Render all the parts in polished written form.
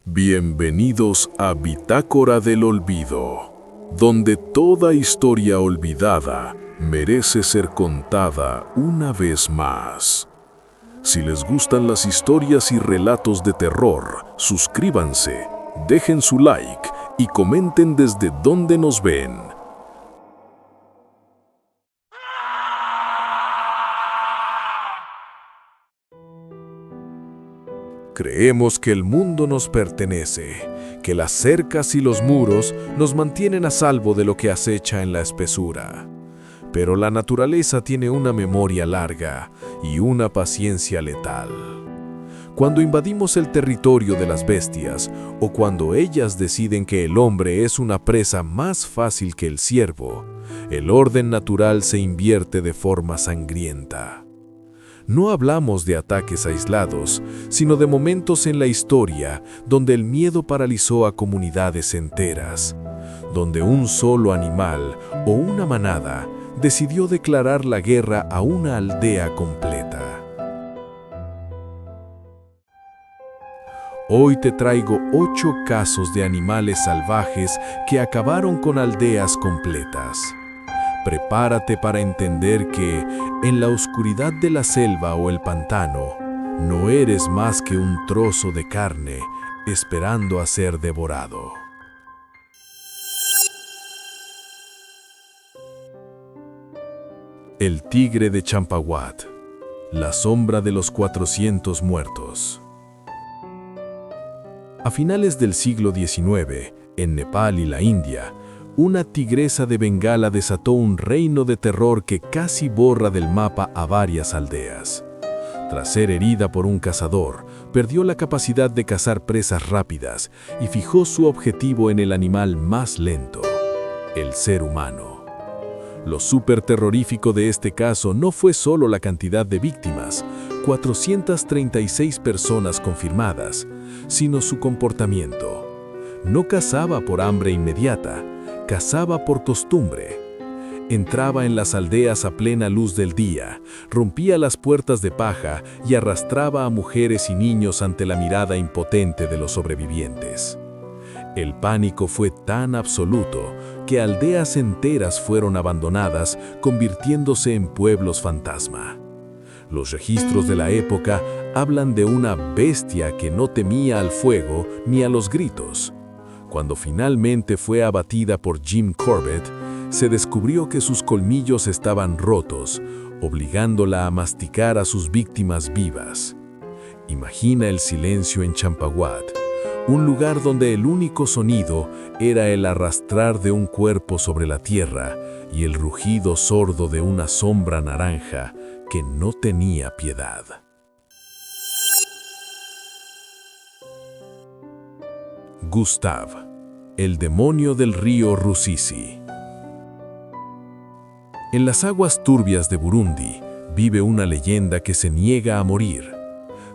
Bienvenidos a Bitácora del Olvido, donde toda historia olvidada merece ser contada una vez más. Si les gustan las historias y relatos de terror, suscríbanse, dejen su like y comenten desde dónde nos ven. Creemos que el mundo nos pertenece, que las cercas y los muros nos mantienen a salvo de lo que acecha en la espesura. Pero la naturaleza tiene una memoria larga y una paciencia letal. Cuando invadimos el territorio de las bestias o cuando ellas deciden que el hombre es una presa más fácil que el ciervo, el orden natural se invierte de forma sangrienta. No hablamos de ataques aislados, sino de momentos en la historia donde el miedo paralizó a comunidades enteras, donde un solo animal o una manada decidió declarar la guerra a una aldea completa. Hoy te traigo 8 casos de animales salvajes que acabaron con aldeas completas. Prepárate para entender que, en la oscuridad de la selva o el pantano, no eres más que un trozo de carne esperando a ser devorado. El tigre de Champawat, la sombra de los 400 muertos. A finales del siglo XIX, en Nepal y la India, una tigresa de Bengala desató un reino de terror que casi borra del mapa a varias aldeas. Tras ser herida por un cazador, perdió la capacidad de cazar presas rápidas y fijó su objetivo en el animal más lento, el ser humano. Lo súper terrorífico de este caso no fue solo la cantidad de víctimas, 436 personas confirmadas, sino su comportamiento. No cazaba por hambre inmediata, cazaba por costumbre. Entraba en las aldeas a plena luz del día, rompía las puertas de paja y arrastraba a mujeres y niños ante la mirada impotente de los sobrevivientes. El pánico fue tan absoluto que aldeas enteras fueron abandonadas, convirtiéndose en pueblos fantasma. Los registros de la época hablan de una bestia que no temía al fuego ni a los gritos. Cuando finalmente fue abatida por Jim Corbett, se descubrió que sus colmillos estaban rotos, obligándola a masticar a sus víctimas vivas. Imagina el silencio en Champawat, un lugar donde el único sonido era el arrastrar de un cuerpo sobre la tierra y el rugido sordo de una sombra naranja que no tenía piedad. Gustav, el demonio del río Rusizi. En las aguas turbias de Burundi vive una leyenda que se niega a morir.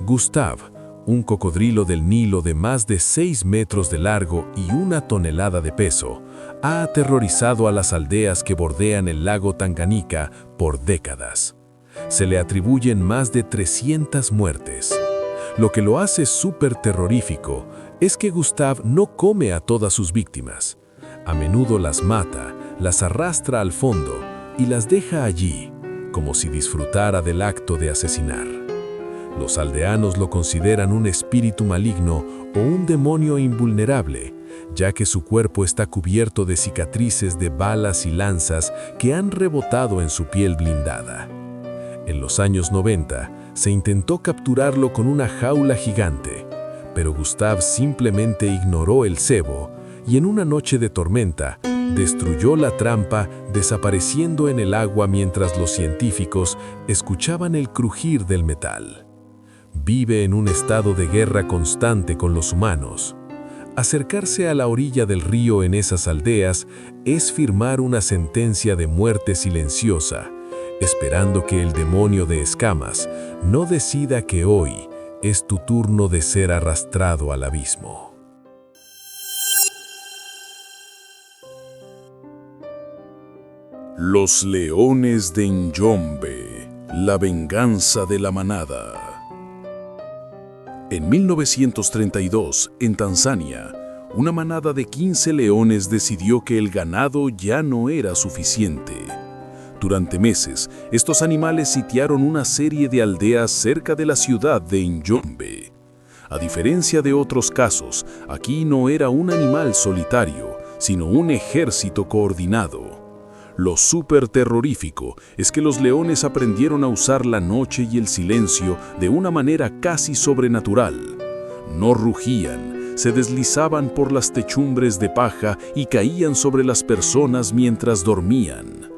Gustav, un cocodrilo del Nilo de más de 6 metros de largo y 1 tonelada de peso, ha aterrorizado a las aldeas que bordean el lago Tanganika por décadas. Se le atribuyen más de 300 muertes. Lo que lo hace súper terrorífico es que Gustav no come a todas sus víctimas. A menudo las mata, las arrastra al fondo y las deja allí, como si disfrutara del acto de asesinar. Los aldeanos lo consideran un espíritu maligno o un demonio invulnerable, ya que su cuerpo está cubierto de cicatrices de balas y lanzas que han rebotado en su piel blindada. En los años 90, se intentó capturarlo con una jaula gigante, pero Gustav simplemente ignoró el cebo y en una noche de tormenta destruyó la trampa, desapareciendo en el agua mientras los científicos escuchaban el crujir del metal. Vive en un estado de guerra constante con los humanos. Acercarse a la orilla del río en esas aldeas es firmar una sentencia de muerte silenciosa, esperando que el demonio de escamas no decida que hoy es tu turno de ser arrastrado al abismo. Los leones de Njombe, la venganza de la manada. En 1932, en Tanzania, una manada de 15 leones decidió que el ganado ya no era suficiente. Durante meses, estos animales sitiaron una serie de aldeas cerca de la ciudad de Njombe. A diferencia de otros casos, aquí no era un animal solitario, sino un ejército coordinado. Lo súper terrorífico es que los leones aprendieron a usar la noche y el silencio de una manera casi sobrenatural. No rugían, se deslizaban por las techumbres de paja y caían sobre las personas mientras dormían.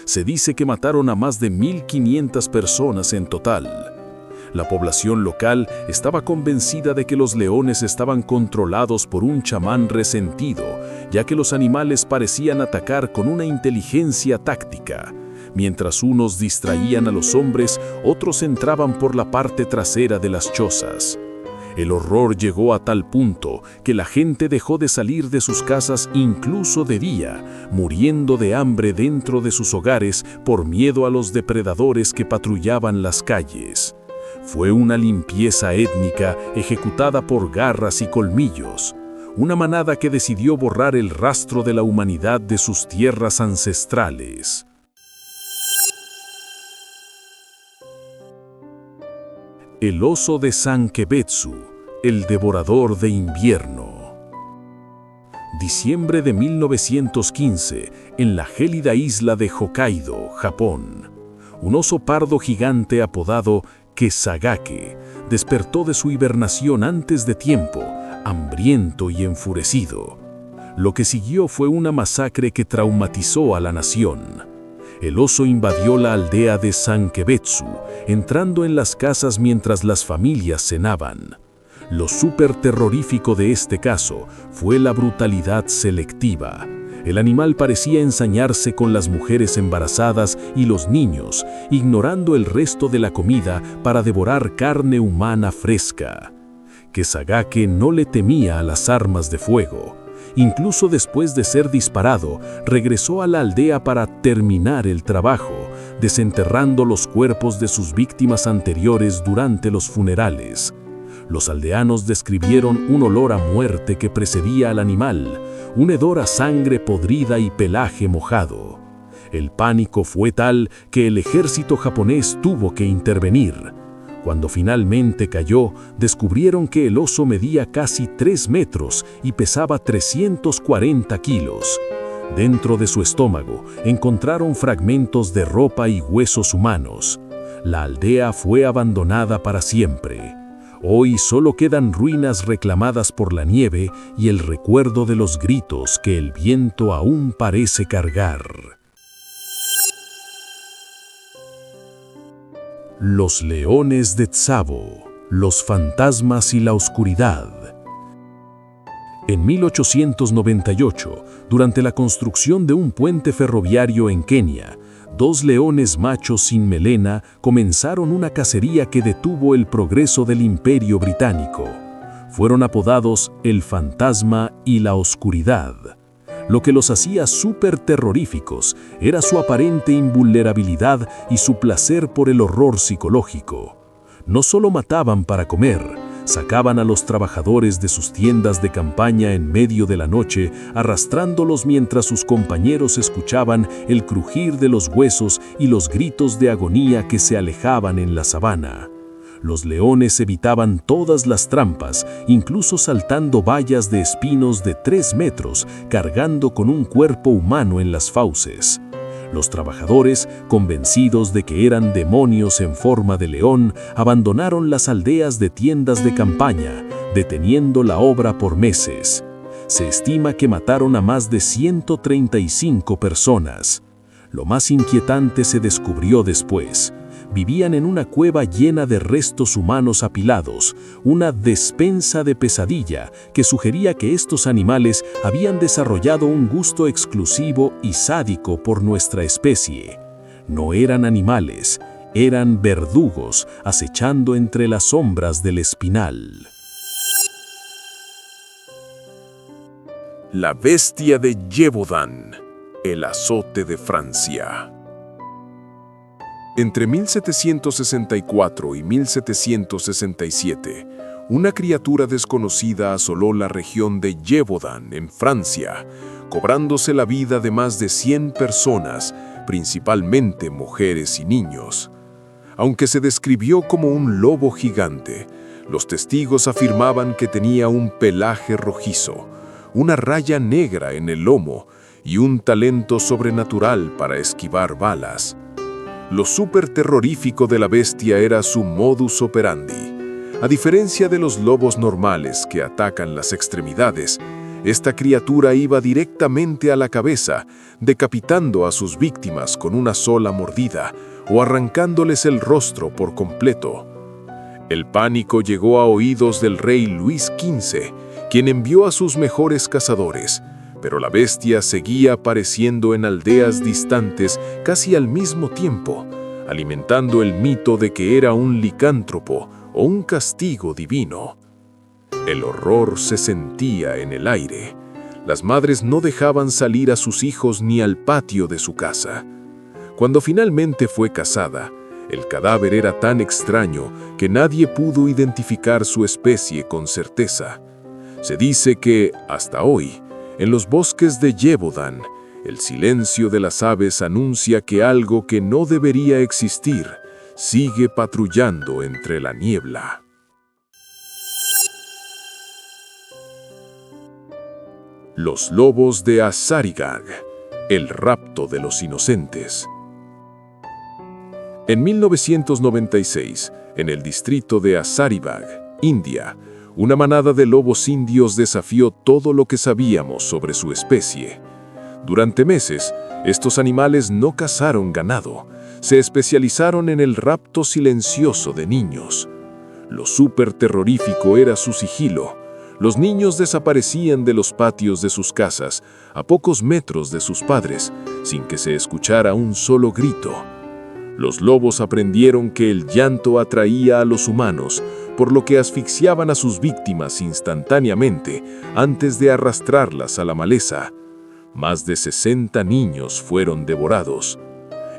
Se dice que mataron a más de 1.500 personas en total. La población local estaba convencida de que los leones estaban controlados por un chamán resentido, ya que los animales parecían atacar con una inteligencia táctica. Mientras unos distraían a los hombres, otros entraban por la parte trasera de las chozas. El horror llegó a tal punto que la gente dejó de salir de sus casas incluso de día, muriendo de hambre dentro de sus hogares por miedo a los depredadores que patrullaban las calles. Fue una limpieza étnica ejecutada por garras y colmillos, una manada que decidió borrar el rastro de la humanidad de sus tierras ancestrales. El oso de Sankebetsu, el devorador de invierno. Diciembre de 1915, en la gélida isla de Hokkaido, Japón. Un oso pardo gigante apodado Kesagake despertó de su hibernación antes de tiempo, hambriento y enfurecido. Lo que siguió fue una masacre que traumatizó a la nación. El oso invadió la aldea de Sankebetsu, entrando en las casas mientras las familias cenaban. Lo súper terrorífico de este caso fue la brutalidad selectiva. El animal parecía ensañarse con las mujeres embarazadas y los niños, ignorando el resto de la comida para devorar carne humana fresca. Kesagake no le temía a las armas de fuego. Incluso después de ser disparado, regresó a la aldea para terminar el trabajo, desenterrando los cuerpos de sus víctimas anteriores durante los funerales. Los aldeanos describieron un olor a muerte que precedía al animal, un hedor a sangre podrida y pelaje mojado. El pánico fue tal que el ejército japonés tuvo que intervenir. Cuando finalmente cayó, descubrieron que el oso medía casi 3 metros y pesaba 340 kilos. Dentro de su estómago encontraron fragmentos de ropa y huesos humanos. La aldea fue abandonada para siempre. Hoy solo quedan ruinas reclamadas por la nieve y el recuerdo de los gritos que el viento aún parece cargar. Los leones de Tsavo, los fantasmas y la oscuridad. En 1898, durante la construcción de un puente ferroviario en Kenia, 2 leones machos sin melena comenzaron una cacería que detuvo el progreso del Imperio Británico. Fueron apodados el fantasma y la oscuridad. Lo que los hacía súper terroríficos era su aparente invulnerabilidad y su placer por el horror psicológico. No solo mataban para comer, sacaban a los trabajadores de sus tiendas de campaña en medio de la noche, arrastrándolos mientras sus compañeros escuchaban el crujir de los huesos y los gritos de agonía que se alejaban en la sabana. Los leones evitaban todas las trampas, incluso saltando vallas de espinos de 3 metros, cargando con un cuerpo humano en las fauces. Los trabajadores, convencidos de que eran demonios en forma de león, abandonaron las aldeas de tiendas de campaña, deteniendo la obra por meses. Se estima que mataron a más de 135 personas. Lo más inquietante se descubrió después. Vivían en una cueva llena de restos humanos apilados, una despensa de pesadilla que sugería que estos animales habían desarrollado un gusto exclusivo y sádico por nuestra especie. No eran animales, eran verdugos acechando entre las sombras del espinal. La bestia de Gévaudan, el azote de Francia. Entre 1764 y 1767, una criatura desconocida asoló la región de Gévaudan, en Francia, cobrándose la vida de más de 100 personas, principalmente mujeres y niños. Aunque se describió como un lobo gigante, los testigos afirmaban que tenía un pelaje rojizo, una raya negra en el lomo y un talento sobrenatural para esquivar balas. Lo súper terrorífico de la bestia era su modus operandi. A diferencia de los lobos normales que atacan las extremidades, esta criatura iba directamente a la cabeza, decapitando a sus víctimas con una sola mordida o arrancándoles el rostro por completo. El pánico llegó a oídos del rey Luis XV, quien envió a sus mejores cazadores, pero la bestia seguía apareciendo en aldeas distantes casi al mismo tiempo, alimentando el mito de que era un licántropo o un castigo divino. El horror se sentía en el aire. Las madres no dejaban salir a sus hijos ni al patio de su casa. Cuando finalmente fue cazada, el cadáver era tan extraño que nadie pudo identificar su especie con certeza. Se dice que, hasta hoy, en los bosques de Gévaudan, el silencio de las aves anuncia que algo que no debería existir sigue patrullando entre la niebla. Los lobos de Azarigag, el rapto de los inocentes. En 1996, en el distrito de Azaribag, India, una manada de lobos indios desafió todo lo que sabíamos sobre su especie. Durante meses, estos animales no cazaron ganado, se especializaron en el rapto silencioso de niños. Lo súper terrorífico era su sigilo. Los niños desaparecían de los patios de sus casas, a pocos metros de sus padres, sin que se escuchara un solo grito. Los lobos aprendieron que el llanto atraía a los humanos, por lo que asfixiaban a sus víctimas instantáneamente antes de arrastrarlas a la maleza. Más de 60 niños fueron devorados.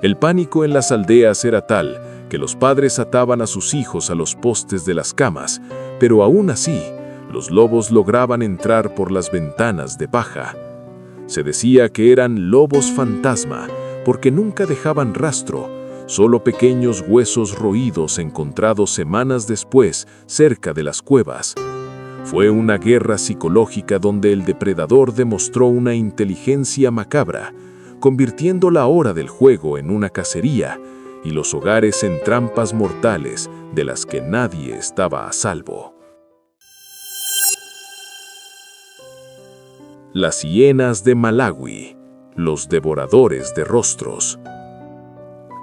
El pánico en las aldeas era tal que los padres ataban a sus hijos a los postes de las camas, pero aún así, los lobos lograban entrar por las ventanas de paja. Se decía que eran lobos fantasma porque nunca dejaban rastro, solo pequeños huesos roídos encontrados semanas después cerca de las cuevas. Fue una guerra psicológica donde el depredador demostró una inteligencia macabra, convirtiendo la hora del juego en una cacería y los hogares en trampas mortales de las que nadie estaba a salvo. Las hienas de Malawi, los devoradores de rostros.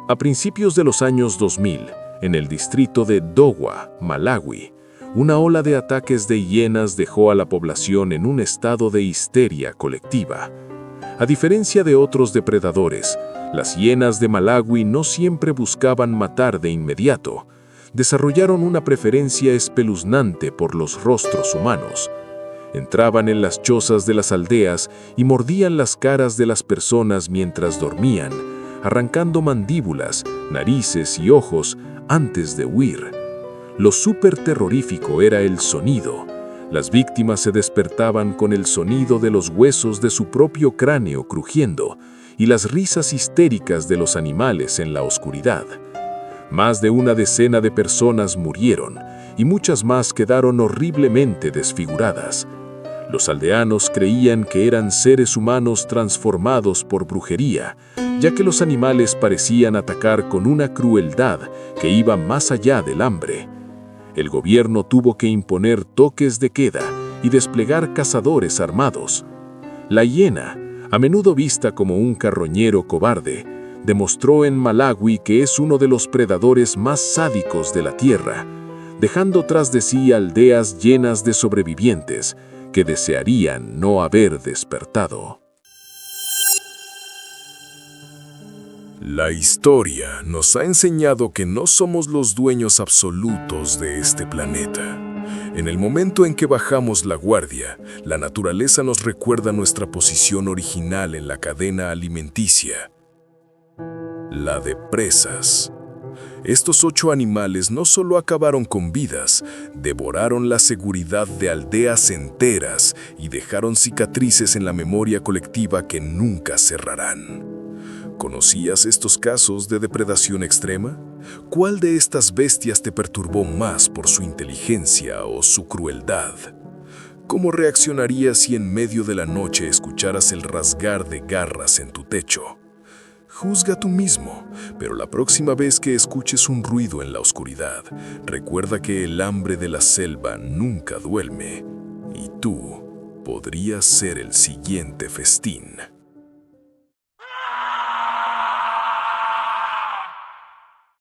A principios de los años 2000, en el distrito de Dowa, Malawi, una ola de ataques de hienas dejó a la población en un estado de histeria colectiva. A diferencia de otros depredadores, las hienas de Malawi no siempre buscaban matar de inmediato. Desarrollaron una preferencia espeluznante por los rostros humanos. Entraban en las chozas de las aldeas y mordían las caras de las personas mientras dormían, arrancando mandíbulas, narices y ojos antes de huir. Lo súper terrorífico era el sonido. Las víctimas se despertaban con el sonido de los huesos de su propio cráneo crujiendo y las risas histéricas de los animales en la oscuridad. Más de una decena de personas murieron y muchas más quedaron horriblemente desfiguradas. Los aldeanos creían que eran seres humanos transformados por brujería, ya que los animales parecían atacar con una crueldad que iba más allá del hambre. El gobierno tuvo que imponer toques de queda y desplegar cazadores armados. La hiena, a menudo vista como un carroñero cobarde, demostró en Malawi que es uno de los predadores más sádicos de la tierra, dejando tras de sí aldeas llenas de sobrevivientes que desearían no haber despertado. La historia nos ha enseñado que no somos los dueños absolutos de este planeta. En el momento en que bajamos la guardia, la naturaleza nos recuerda nuestra posición original en la cadena alimenticia, la de presas. Estos 8 animales no solo acabaron con vidas, devoraron la seguridad de aldeas enteras y dejaron cicatrices en la memoria colectiva que nunca cerrarán. ¿Conocías estos casos de depredación extrema? ¿Cuál de estas bestias te perturbó más por su inteligencia o su crueldad? ¿Cómo reaccionarías si en medio de la noche escucharas el rasgar de garras en tu techo? Juzga tú mismo, pero la próxima vez que escuches un ruido en la oscuridad, recuerda que el hambre de la selva nunca duerme y tú podrías ser el siguiente festín.